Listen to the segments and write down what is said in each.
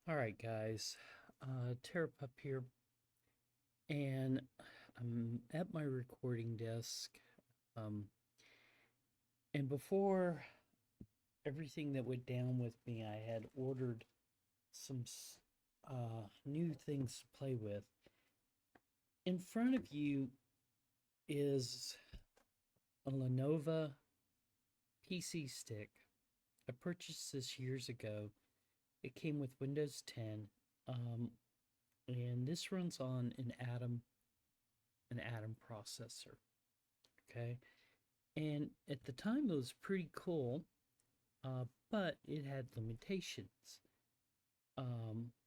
Alright guys, TerrorPUP here, and I'm at my recording desk, um, and before everything that went down with me, I had ordered some new things to play with. In front of you is a Lenovo PC stick. I purchased this years ago. It came with Windows 10, and this runs on an Atom processor. Okay, and at the time it was pretty cool, but it had limitations.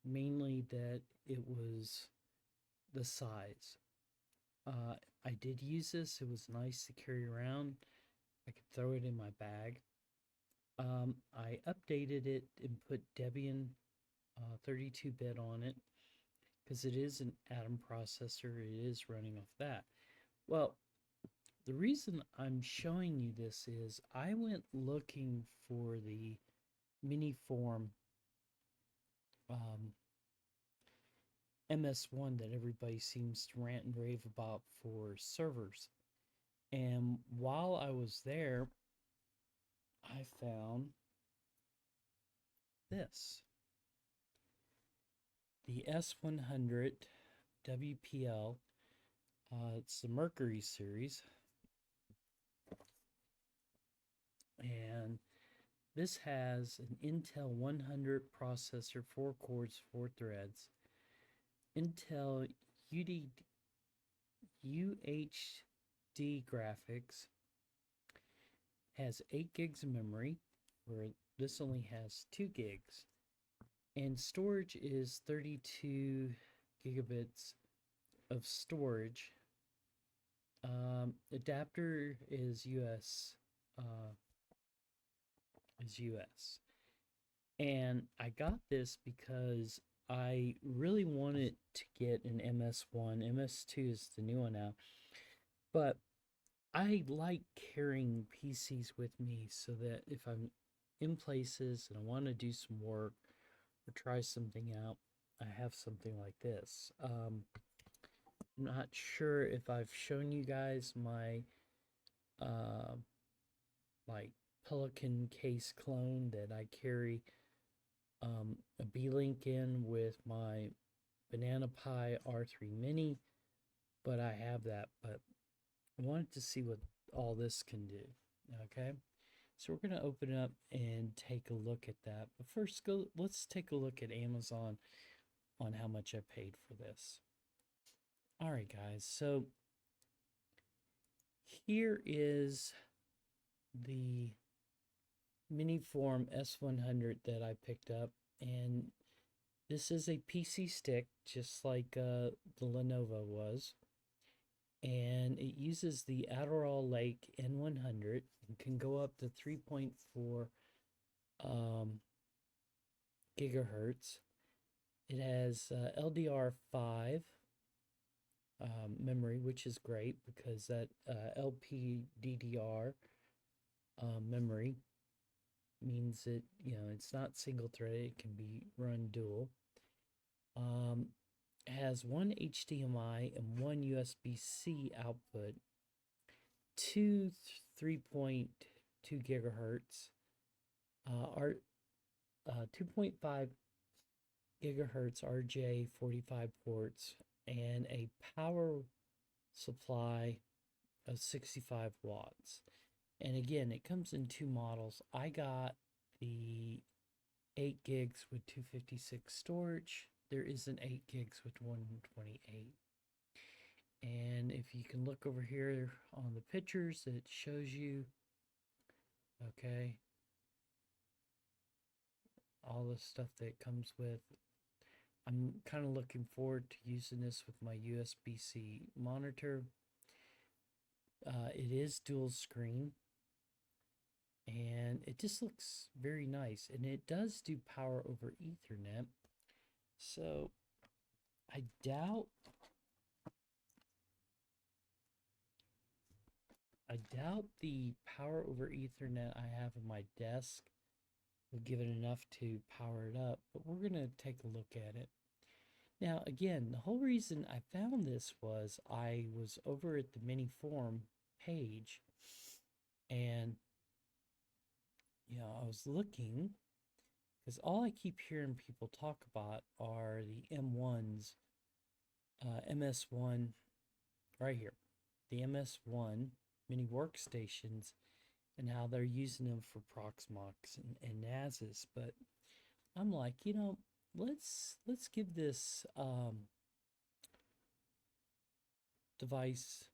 Mainly that it was the size. I did use this. It was nice to carry around. I could throw it in my bag. I updated it and put Debian 32-bit on it because it is an Atom processor. It is running off that. Well, the reason I'm showing you this is I went looking for the mini form MS1 that everybody seems to rant and rave about for servers. And while I was there, I found this, the S100-WPL. It's the Mercury series, and this has an Intel 100 processor, 4 cores, 4 threads, Intel UHD graphics, has 8 gigs of memory, where this only has 2 gigs, and storage is 32 gigabits of storage. Adapter is US, and I got this because I really wanted to get an MS1. MS2 is the new one now, but I like carrying PCs with me so that if I'm in places and I want to do some work or try something out, I have something like this. I'm not sure if I've shown you guys my uh, like Pelican case clone that I carry a B-Link in with my Banana Pi R3 Mini, but I have that. But I wanted to see what all this can do. Okay, so we're gonna open it up and take a look at that. But first, let's take a look at Amazon on how much I paid for this. All right, guys. So here is the Miniform S100 that I picked up, and this is a PC stick, just like the Lenovo was, and it uses the Adderall Lake N100 and can go up to 3.4 um, gigahertz. It has LDR5 memory, which is great because that LPDDR memory means that it's not single threaded; it can be run dual. Um, has one HDMI and one USB-C output, two 3.2 gigahertz, 2.5 gigahertz RJ45 ports, and a power supply of 65 watts. And again, it comes in two models. I got the 8 gigs with 256 storage. There is an 8 gigs with 128. And if you can look over here on the pictures, it shows you, okay, all the stuff that comes with. I'm kind of looking forward to using this with my USB-C monitor. It is dual screen, and it just looks very nice, and it does do power over Ethernet. So I doubt the power over Ethernet I have on my desk will give it enough to power it up, but we're going to take a look at it. Now, again, the whole reason I found this was I was over at the mini forum page and, I was looking because all I keep hearing people talk about are the M1s, MS1, right here, the MS1 mini workstations and how they're using them for Proxmox and NASes. But I'm like, let's give this device,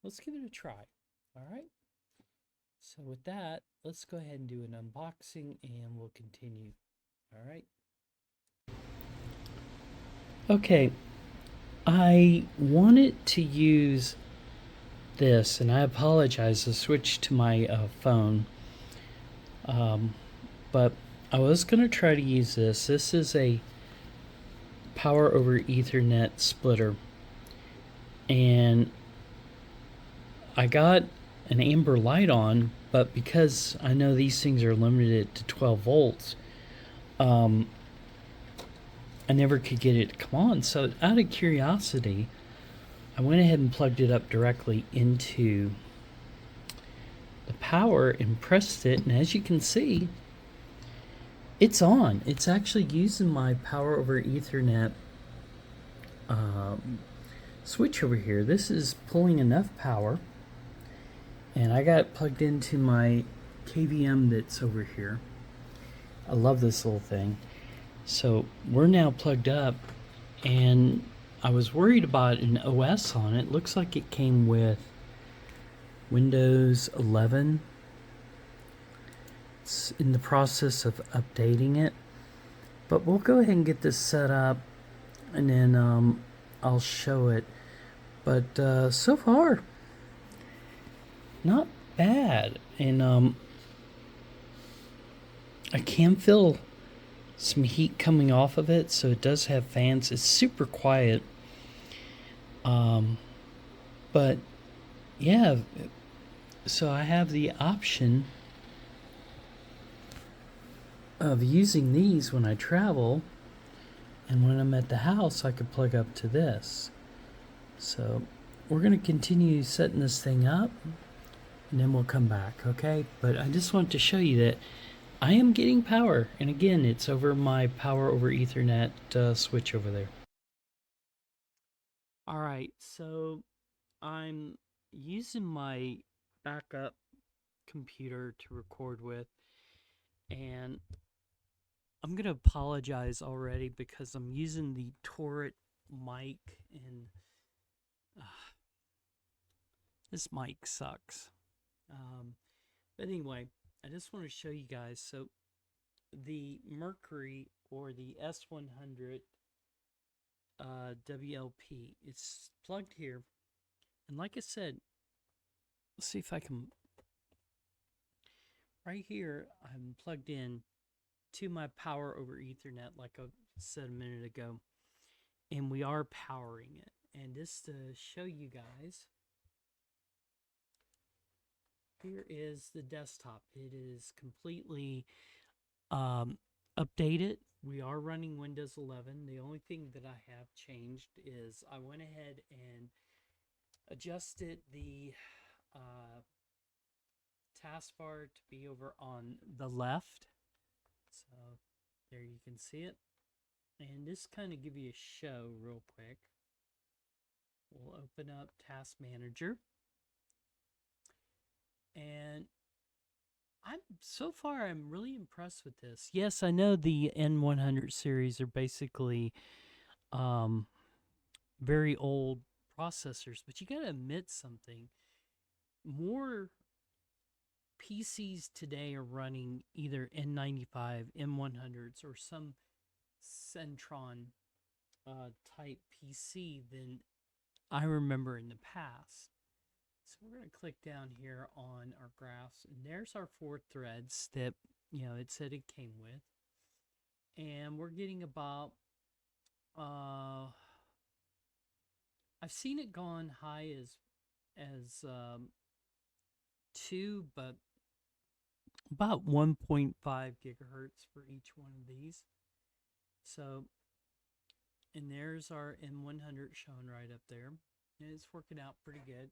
let's give it a try. All right. So with that, let's go ahead and do an unboxing and we'll continue. All right. Okay. I wanted to use this, and I apologize, I switched to my phone. But I was going to try to use this. This is a power over Ethernet splitter. And I got an amber light on, but because I know these things are limited to 12 volts, I never could get it to come on. So out of curiosity, I went ahead and plugged it up directly into the power and pressed it. And as you can see, it's on. It's actually using my power over Ethernet switch over here. This is pulling enough power. And I got it plugged into my KVM that's over here. I love this little thing. So we're now plugged up, and I was worried about an OS on it. Looks like it came with Windows 11. It's in the process of updating it. But we'll go ahead and get this set up, and then I'll show it. But so far, not bad. And I can feel some heat coming off of it, so it does have fans. It's super quiet. But yeah, so I have the option of using these when I travel, and when I'm at the house I could plug up to this. So we're going to continue setting this thing up, and then we'll come back, okay? But I just want to show you that I am getting power, and again, it's over my power over Ethernet switch over there. All right, so I'm using my backup computer to record with, and I'm going to apologize already because I'm using the Torrent mic, and this mic sucks. But anyway, I just want to show you guys. So the Mercury, or the S100-WLP, it's plugged here. And like I said, let's see if I can, right here, I'm plugged in to my power over Ethernet, like I said a minute ago. And we are powering it. And just to show you guys, here is the desktop. It is completely updated. We are running Windows 11. The only thing that I have changed is I went ahead and adjusted the taskbar to be over on the left. So there you can see it. And just kind of give you a show real quick. We'll open up Task Manager. And so far I'm really impressed with this. Yes, I know the N100 series are basically very old processors, but you got to admit something. More PCs today are running either N95, M100s, or some Centron type PC than I remember in the past. So we're going to click down here on our graphs, and there's our 4 threads that, it said it came with. And we're getting about, I've seen it gone high as 2, but about 1.5 gigahertz for each one of these. So, and there's our M100 shown right up there. And it's working out pretty good.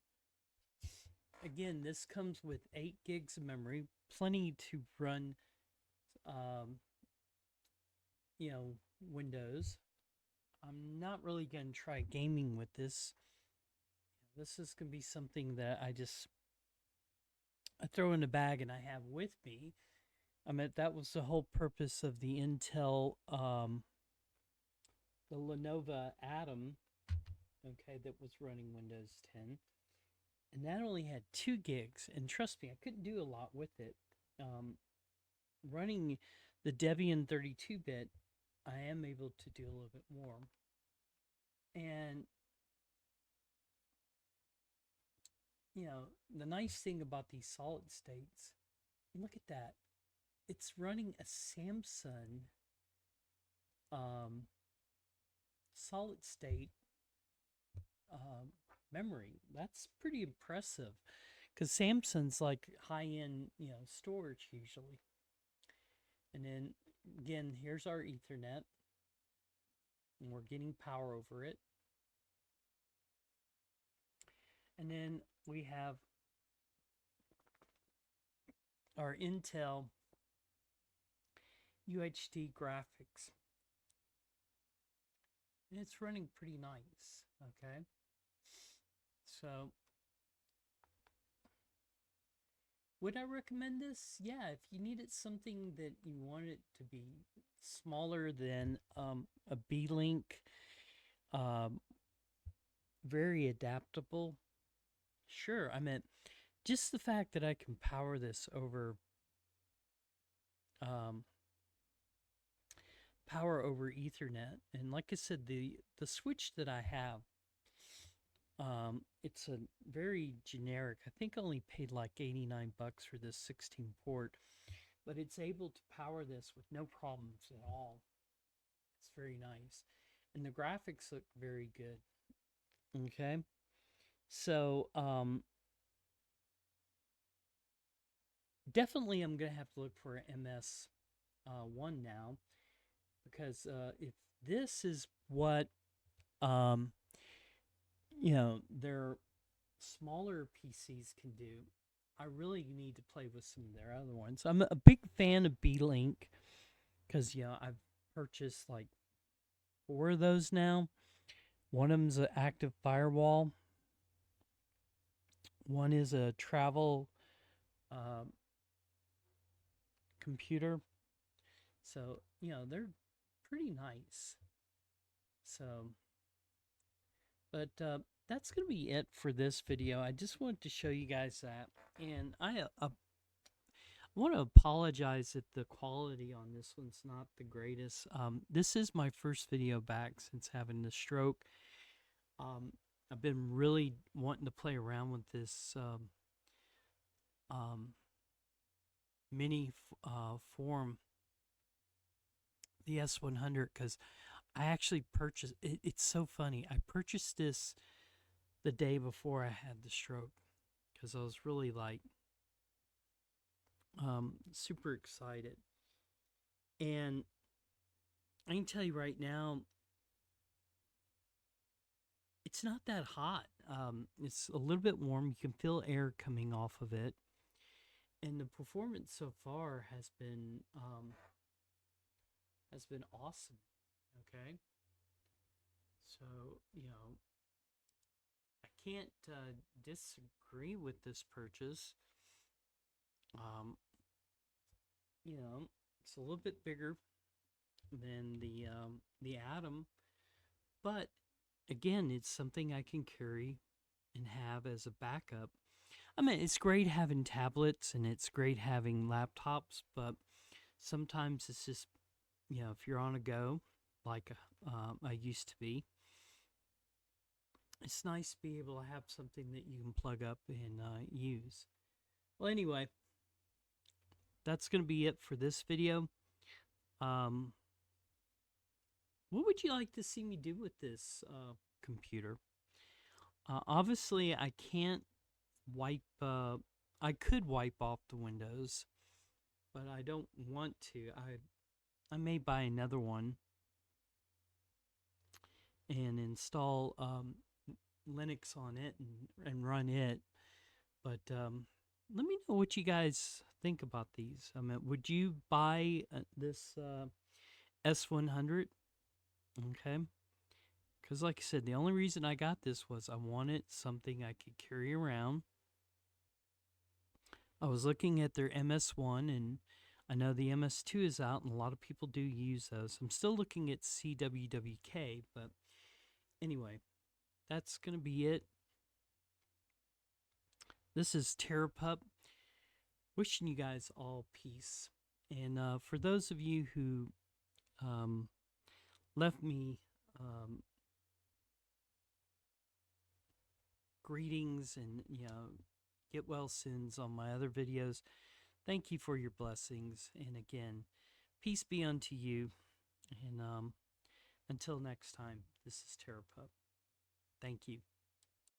Again, this comes with 8 gigs of memory, plenty to run, um, Windows. I'm not really going to try gaming with this. This is going to be something that I throw in a bag and I have with me. I mean, that was the whole purpose of the Intel, the Lenovo Atom, okay, that was running Windows 10. And that only had 2 gigs. And trust me, I couldn't do a lot with it. Running the Debian 32-bit, I am able to do a little bit more. And, the nice thing about these solid states, look at that. It's running a Samsung solid state memory. That's pretty impressive because Samsung's like high-end, storage usually. And then again, here's our Ethernet, and we're getting power over it. And then we have our Intel UHD graphics. And it's running pretty nice, okay? So, would I recommend this? Yeah, if you needed something that you want it to be smaller than a B-Link, very adaptable. Sure, I mean, just the fact that I can power this over Ethernet, and like I said, the switch that I have, it's a very generic. I think I only paid like $89 for this 16 port, but it's able to power this with no problems at all. It's very nice, and the graphics look very good. Okay, so definitely I'm gonna have to look for an MS1 now, because if this is what their smaller PCs can do, I really need to play with some of their other ones. I'm a big fan of B-Link because I've purchased like 4 of those now. One of them's an active firewall. One is a travel computer. So, they're pretty nice. So, but that's going to be it for this video. I just wanted to show you guys that. And I want to apologize if the quality on this one's not the greatest. This is my first video back since having the stroke. I've been really wanting to play around with this mini form, the S100, because I actually purchased it. It's so funny. I purchased this the day before I had the stroke because I was really like super excited. And I can tell you right now, it's not that hot. It's a little bit warm. You can feel air coming off of it. And the performance so far has been awesome. Okay. So, I can't disagree with this purchase. It's a little bit bigger than the Atom, but again, it's something I can carry and have as a backup. I mean, it's great having tablets and it's great having laptops, but sometimes it's just, if you're on a go, like I used to be, it's nice to be able to have something that you can plug up and use. Well, anyway, that's going to be it for this video. What would you like to see me do with this computer? Obviously, I can't wipe, I could wipe off the windows, but I don't want to. I may buy another one and install Linux on it and run it. But let me know what you guys think about these. I mean, would you buy this S100? Okay. Because, like I said, the only reason I got this was I wanted something I could carry around. I was looking at their MS1, and I know the MS2 is out, and a lot of people do use those. I'm still looking at CWWK, but anyway, that's going to be it. This is TerrorPUP. Wishing you guys all peace. And for those of you who left me greetings and get well soons on my other videos, thank you for your blessings. And again, peace be unto you. And until next time, this is TerrorPUP. Thank you.